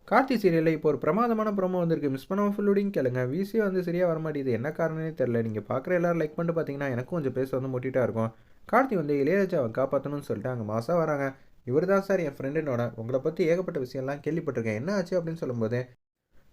கார்த்தி சீரியலில் இப்போ ஒரு பிரமாதமான ப்ரோமோ வந்திருக்கு. மிஸ் பண்ணாமல் ஃபுல்லோடையும் கேளுங்க. விசியே வந்து சரியாக வரமாட்டேது. என்ன காரணம்னே தெரில. நீங்கள் பார்க்குற எல்லாரும் லைக் பண்ணிட்டு பார்த்தீங்கன்னா எனக்கும் கொஞ்சம் பேச வந்து மோட்டிவாக இருக்கும். கார்த்தி வந்து இளையராஜாவை காப்பாற்றணும்னு சொல்லிட்டு அங்கே மாதம் வராங்க. இவர் தான் சார் என் ஃப்ரெண்டுனோட உங்களை பற்றி ஏகப்பட்ட விஷயம்லாம் கேள்விப்பட்டிருக்கேன். என்ன ஆச்சு அப்படின்னு சொல்லும்போது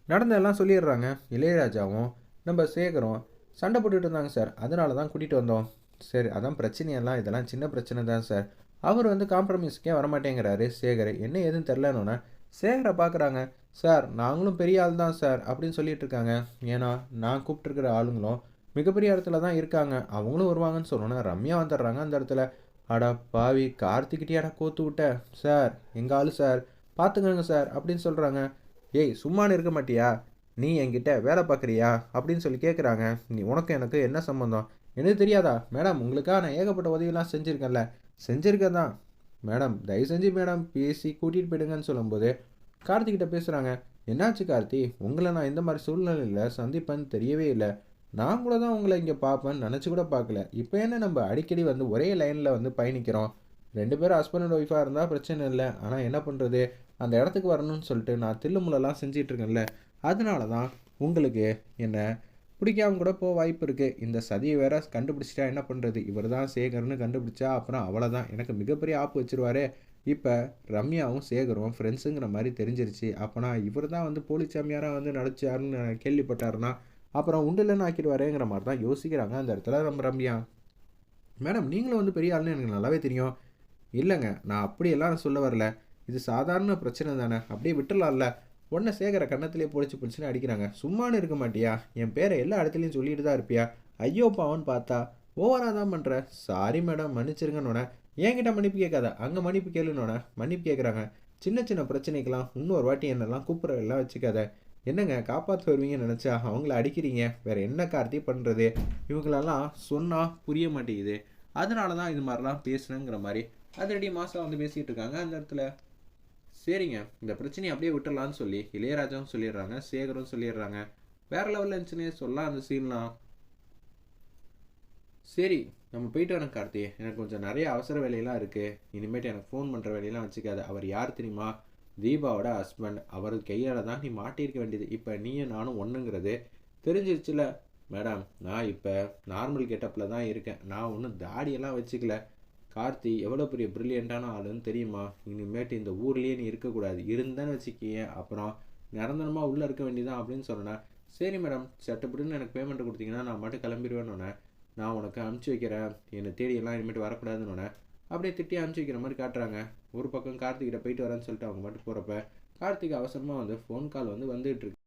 நடந்ததெல்லாம் சொல்லிடுறாங்க. இளையராஜாவும் நம்ம சேகரும் சண்டை போட்டுட்டு இருந்தாங்க சார். அதனால தான் கூட்டிகிட்டு வந்தோம். சரி அதான் பிரச்சனையெல்லாம் இதெல்லாம் சின்ன பிரச்சனை தான் சார். அவர் வந்து காம்ப்ரமைஸ்க்கே வரமாட்டேங்கிறாரு சேகர். என்ன ஏதுன்னு தெரிலனோன்னே சேகரை பார்க்குறாங்க. சார் நாங்களும் பெரிய ஆள் தான் சார் அப்படின்னு சொல்லிட்டு இருக்காங்க. ஏன்னா நான் கூப்பிட்டுருக்கிற ஆளுங்களும் மிகப்பெரிய இடத்துல தான் இருக்காங்க. அவங்களும் வருவாங்கன்னு சொன்னோன்னே ரம்யா வந்துடுறாங்க அந்த இடத்துல. அடா பாவி கார்த்திகிட்டியாடா கோத்து விட்ட சார், எங்கள் ஆளு சார், பார்த்துக்கங்க சார் அப்படின்னு சொல்கிறாங்க. ஏய் சும்மானு இருக்க மாட்டியா, நீ என்கிட்ட வேலை பார்க்குறியா அப்படின்னு சொல்லி கேட்குறாங்க. நீ உனக்கு எனக்கு என்ன சம்மந்தம், எனக்கு தெரியாதா மேடம், உங்களுக்காக நான் ஏகப்பட்ட உதவியெல்லாம் செஞ்சுருக்கேன்ல. செஞ்சுருக்கேன் தான் மேடம், தயவு செஞ்சு மேடம் பேசி கூட்டிகிட்டு போயிடுங்கன்னு சொல்லும்போது கார்த்திகிட்ட பேசுகிறாங்க. என்னாச்சு கார்த்தி, உங்களை நான் இந்த மாதிரி சூழ்நிலையில் சந்திப்பேன்னு தெரியவே இல்லை. நான் கூட தான் உங்களை இங்கே பார்ப்பேன்னு நினச்சி கூட பார்க்கல. இப்போ என்ன நம்ம அடிக்கடி வந்து ஒரே லைனில் வந்து பயணிக்கிறோம். ரெண்டு பேரும் ஹஸ்பண்ட் அண்ட் ஒய்ஃபாக இருந்தால் பிரச்சனை இல்லை. ஆனால் என்ன பண்ணுறது, அந்த இடத்துக்கு வரணும்னு சொல்லிட்டு நான் தில்லுமுள்ளெல்லாம் செஞ்சிட்ருக்கேன்ல. அதனால தான் உங்களுக்கு என்ன பிடிக்காம கூட போக வாய்ப்பு இருக்குது. இந்த சதியை வேற கண்டுபிடிச்சிட்டா என்ன பண்ணுறது, இவர் தான் சேகர்னு கண்டுபிடிச்சா அப்புறம் அவ்வளோதான், எனக்கு மிகப்பெரிய ஆப்பு வச்சுருவாரு. இப்போ ரம்யாவும் சேகரும் ஃப்ரெண்ட்ஸுங்கிற மாதிரி தெரிஞ்சிருச்சு. அப்போனா இவர் தான் வந்து போலிச்சாமியாராக வந்து நடிச்சாருன்னு கேள்விப்பட்டாருன்னா அப்புறம் உண்டுலன்னு ஆக்கிடுவாரேங்கிற மாதிரி தான் யோசிக்கிறாங்க அந்த இடத்துல நம்ம ரம்யா. மேடம் நீங்களும் வந்து பெரிய ஆளுன்னு எனக்கு நல்லாவே தெரியும். இல்லைங்க நான் அப்படியெல்லாம் சொல்ல வரல. இது சாதாரண பிரச்சனை தானே, அப்படியே விட்டுலாம்ல. உடனே சேகரை கன்னத்திலே பொடிச்சு பிடிச்சின்னு அடிக்கிறாங்க. சும்மானு இருக்க மாட்டியா, என் பேரை எல்லா இடத்துலையும் சொல்லிட்டு தான் இருப்பியா. ஐயோ பாவன்னு பார்த்தா ஓவராக தான் பண்ணுற. சாரி மேடம் மன்னிச்சிருங்கன்னொன்னே என்கிட்ட மன்னிப்பு கேட்காத, அங்கே மன்னிப்பு கேளுன்னொன்னே மன்னிப்பு கேட்குறாங்க. சின்ன சின்ன பிரச்சனைக்கெல்லாம் இன்னொரு வாட்டி என்னெல்லாம் கூப்பிட்றதெல்லாம் வச்சுக்காத. என்னங்க காப்பாற்ற வருவீங்கன்னு நினச்சா அவங்கள அடிக்கிறீங்க. வேறு என்ன கார்த்தி பண்ணுறது, இவங்களெல்லாம் சொன்னால் புரிய மாட்டேங்குது. அதனால தான் இது மாதிரிலாம் பேசுகிறேங்கிற மாதிரி அதிரடி மாதம் வந்து பேசிகிட்டு இருக்காங்க அந்த இடத்துல. சரிங்க இந்த பிரச்சனையை அப்படியே விட்டுடலான்னு சொல்லி இளையராஜாவும் சொல்லிடுறாங்க, சேகரும் சொல்லிடுறாங்க. வேற லெவலில் இருந்துச்சுன்னே சொல்லலாம் அந்த சீன்லாம். சரி நம்ம போயிட்டு வரோம் கார்த்தி, எனக்கு கொஞ்சம் நிறைய அவசர வேலையெல்லாம் இருக்குது. இனிமேட்டு எனக்கு ஃபோன் பண்ணுற வேலையெல்லாம் வச்சுக்காது. அவர் யார் தெரியுமா, தீபாவோட ஹஸ்பண்ட். அவர் கையால் தான் நீ மாட்டியிருக்க வேண்டியது. இப்போ நீயும் நானும் ஒன்றுங்கிறது தெரிஞ்சிருச்சுல. மேடம் நான் இப்போ நார்மல் கெட்டப்பில் தான் இருக்கேன். நான் ஒன்றும் தாடியெல்லாம் வச்சுக்கல. கார்த்தி எவ்வளோ பெரிய ப்ரில்லியண்ட்டான ஆளுன்னு தெரியுமா. இனிமேட்டு இந்த ஊர்லேயே நீ இருக்கக்கூடாது. இருந்தேன்னு வச்சுக்கிய அப்புறம் நிரந்தரமாக உள்ளே இருக்க வேண்டியதான் அப்படின்னு சொன்னேன். சரி மேடம் சட்டப்பட்டுன்னு எனக்கு பேமெண்ட் கொடுத்தீங்கன்னா நான் மட்டும் கிளம்பிடுவேன்னு நான் உனக்கு அனுப்பிச்சி வைக்கிறேன். என்னை தேடியெல்லாம் இனிமேட்டு வரக்கூடாதுன்னு அப்படியே திட்டி அனுப்பிச்சி வைக்கிற மாதிரி காட்டுறாங்க. ஒரு பக்கம் கார்த்திகிட்ட போயிட்டு வரேன்னு சொல்லிட்டு அவங்க மட்டும் போகிறப்ப கார்த்திக் அவசரமாக வந்து ஃபோன் கால் வந்து வந்துட்டு இருக்கு.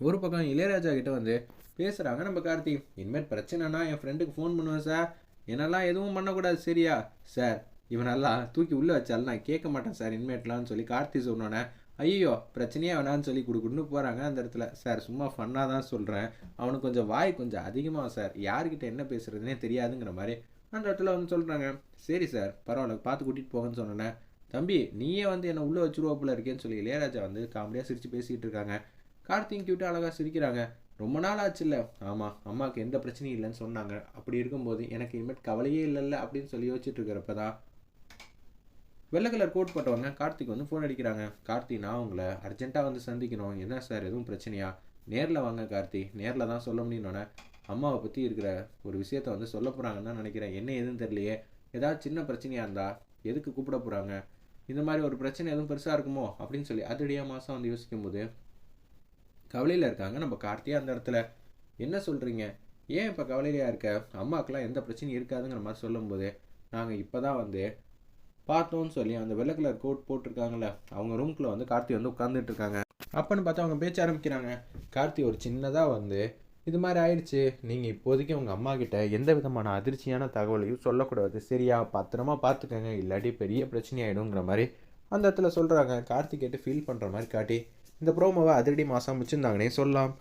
ஒரு பக்கம் இளையராஜா கிட்ட வந்து பேசுகிறாங்க நம்ம கார்த்திக். இனிமேல் பிரச்சனைனா என் ஃப்ரெண்டுக்கு ஃபோன் பண்ணுவேன் சார், என்னெல்லாம் எதுவும் பண்ணக்கூடாது சரியா சார். இவனெல்லாம் தூக்கி உள்ளே வச்சாலும் நான் கேட்க மாட்டேன் சார் இனிமேட்லான்னு சொல்லி கார்த்தி சொன்னோன்னே ஐயோ பிரச்சனையே வேணான்னு சொல்லி கொடுக்குன்னு போகிறாங்க அந்த இடத்துல. சார் சும்மா ஃபன்னாக தான் சொல்கிறேன், அவனுக்கு கொஞ்சம் வாய் கொஞ்சம் அதிகமாக சார், யார்கிட்ட என்ன பேசுகிறதுனே தெரியாதுங்கிற மாதிரி அந்த இடத்துல வந்து சொல்கிறாங்க. சரி சார் பரவாயில்ல பார்த்து கூட்டிகிட்டு போங்கன்னு சொன்னோன்னே தம்பி நீயே வந்து என்னை உள்ளே வச்சுருவாப்புல இருக்கேன்னு சொல்லி இளையராஜா வந்து காமெடியாக சிரித்து பேசிக்கிட்டு இருக்காங்க. கார்த்திக் கிட்ட அழகாக சிரிக்கிறாங்க. ரொம்ப நாள் ஆச்சு இல்லை, ஆமாம் அம்மாவுக்கு எந்த பிரச்சனையும் இல்லைன்னு சொன்னாங்க. அப்படி இருக்கும்போது எனக்கு இனிமேல் கவலையே இல்லைல்ல அப்படின்னு சொல்லி யோசிச்சுட்டு இருக்கிறப்ப தான் வெள்ளை கலர் கோட் போட்டவங்க கார்த்திக் வந்து ஃபோன் அடிக்கிறாங்க. கார்த்தி நான் உங்களை அர்ஜென்ட்டாக வந்து சந்திக்கணும். என்ன சார் எதுவும் பிரச்சனையா, நேரில் வாங்க கார்த்தி, நேரில் தான் சொல்ல முடியும்னோன்னே அம்மாவை பற்றி இருக்கிற ஒரு விஷயத்த வந்து சொல்ல போகிறாங்கன்னு தான் நினைக்கிறேன். என்ன எதுவும் தெரியலையே, ஏதாவது சின்ன பிரச்சனையாக இருந்தால் எதுக்கு கூப்பிட போகிறாங்க, இந்த மாதிரி ஒரு பிரச்சனை எதுவும் பெருசாக இருக்குமோ அப்படின்னு சொல்லி அதிரடியாக மாதம் வந்து யோசிக்கும்போது கவலையில் இருக்காங்க நம்ம கார்த்தியா அந்த இடத்துல. என்ன சொல்கிறீங்க, ஏன் இப்போ கவலையிலையாக இருக்க, அம்மாக்கெல்லாம் எந்த பிரச்சனையும் இருக்காதுங்கிற மாதிரி சொல்லும்போது நாங்கள் இப்போ தான் வந்து பார்த்தோன்னு சொல்லி அந்த வெள்ளை கலர் கோட் போட்டிருக்காங்களே அவங்க ரூம்குள்ளே வந்து கார்த்தி வந்து உட்காந்துட்டு இருக்காங்க. அப்போன்னு பார்த்தா அவங்க பேச்ச ஆரம்பிக்கிறாங்க. கார்த்தி ஒரு சின்னதாக வந்து இது மாதிரி ஆயிடுச்சு, நீங்கள் இப்போதைக்கு உங்கள் அம்மா கிட்ட எந்த விதமான அதிர்ச்சியான தகவலையும் சொல்லக்கூடாது சரியா, பத்திரமா பார்த்துக்கங்க, இல்லாட்டி பெரிய பிரச்சனை ஆகிடுங்கிற மாதிரி அந்த இடத்துல சொல்கிறாங்க. கார்த்தி கேட்டு ஃபீல் பண்ணுற மாதிரி காட்டி இந்த ப்ரோமோவை அதிரடி மாதம் முடிச்சிருந்தாங்கன்னே சொல்லலாம்.